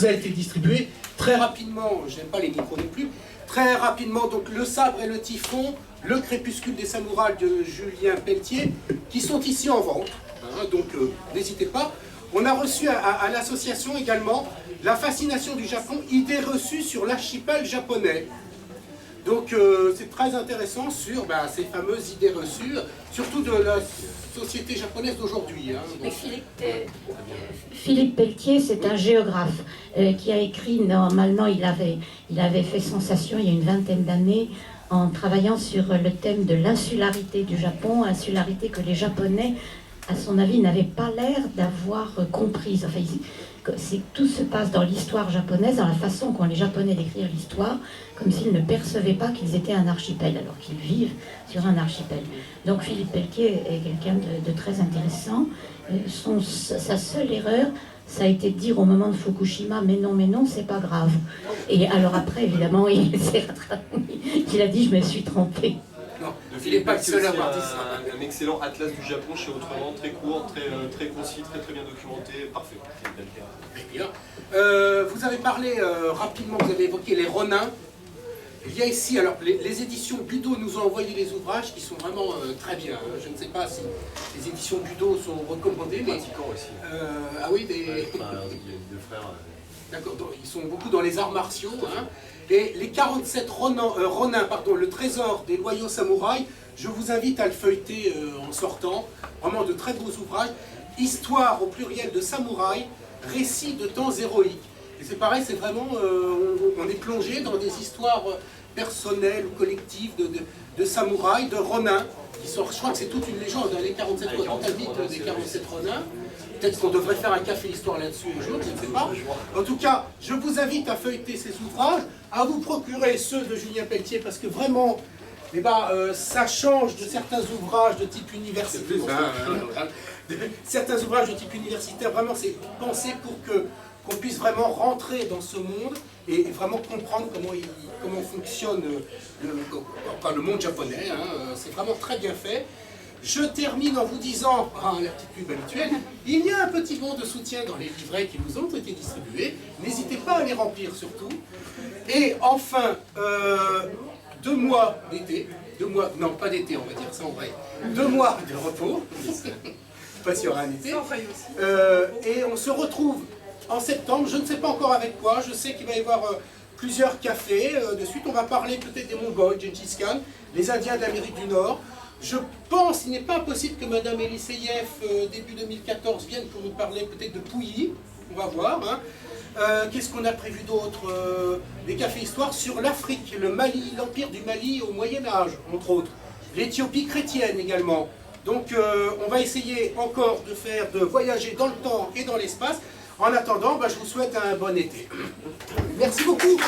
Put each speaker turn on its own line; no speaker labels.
a été distribué très rapidement, je n'aime pas les micros non plus, très rapidement, donc Le Sabre et le Typhon, Le Crépuscule des Samouraïs de Julien Pelletier, qui sont ici en vente, hein, donc n'hésitez pas. On a reçu à l'association également La fascination du Japon, idées reçues sur l'archipel japonais. Donc c'est très intéressant sur ces fameuses idées reçues, surtout de la société japonaise d'aujourd'hui. Hein,
Philippe Pelletier, c'est un géographe qui a écrit, normalement il avait fait sensation il y a une vingtaine d'années en travaillant sur le thème de l'insularité du Japon, insularité que les Japonais, à son avis, n'avaient pas l'air d'avoir comprise. Enfin, tout se passe dans l'histoire japonaise, dans la façon qu'ont les Japonais d'écrire l'histoire, comme s'ils ne percevaient pas qu'ils étaient un archipel, alors qu'ils vivent sur un archipel. Donc Philippe Pelletier est quelqu'un de très intéressant. Sa seule erreur, ça a été de dire au moment de Fukushima, mais non, c'est pas grave. Et alors après, évidemment, il a dit, je me suis trompé.
Non, il n'est pas le seul à avoir dit ça.
Un excellent atlas du Japon chez Autrement, très court, très concis, très bien documenté, parfait.
Très bien. Vous avez parlé rapidement, vous avez évoqué les Ronin. Il y a ici, alors les éditions Budo nous ont envoyé des ouvrages qui sont vraiment très bien. Je ne sais pas si les éditions Budo sont recommandées, mais...
Pratiquant aussi.
Ah oui, des...
Il y a deux frères.
D'accord, ils sont beaucoup dans les arts martiaux. Hein. Et les 47 Ronin, le trésor des loyaux samouraïs, je vous invite à le feuilleter en sortant. Vraiment de très beaux ouvrages. Histoire au pluriel de samouraï, récits de temps héroïques. Et c'est pareil, c'est vraiment, on est plongé dans des histoires personnelles ou collectives de samouraïs, de Ronin, qui sont, je crois que c'est toute une légende, hein, les 47 Ronin, des 47 Ronin. Peut-être qu'on devrait faire un café histoire là-dessus un jour, je ne sais pas. En tout cas, je vous invite à feuilleter ces ouvrages, à vous procurer ceux de Julien Pelletier, parce que vraiment, ça change de certains ouvrages de type universitaire. Certains ouvrages de type universitaire, vraiment, c'est pensé pour qu'on puisse vraiment rentrer dans ce monde et vraiment comprendre comment fonctionne le monde japonais. Hein. C'est vraiment très bien fait. Je termine en vous disant, la petite pub habituelle, il y a un petit bon de soutien dans les livrets qui vous ont été distribués. N'hésitez pas à les remplir surtout. Et enfin, 2 mois d'été, non pas d'été, on va dire ça en vrai, 2 mois de repos, je ne sais pas s'il y aura un été. Et on se retrouve en septembre, je ne sais pas encore avec quoi, je sais qu'il va y avoir plusieurs cafés. De suite, on va parler peut-être des Mongols, Gengis Khan, les Indiens d'Amérique du Nord. Je pense qu'il n'est pas impossible que Mme Eliseyev, début 2014, vienne pour nous parler peut-être de Pouilly. On va voir. Hein. Qu'est-ce qu'on a prévu d'autre? Des cafés histoire sur l'Afrique, le Mali, l'Empire du Mali au Moyen-Âge, entre autres. L'Éthiopie chrétienne également. Donc on va essayer encore de voyager dans le temps et dans l'espace. En attendant, je vous souhaite un bon été. Merci beaucoup.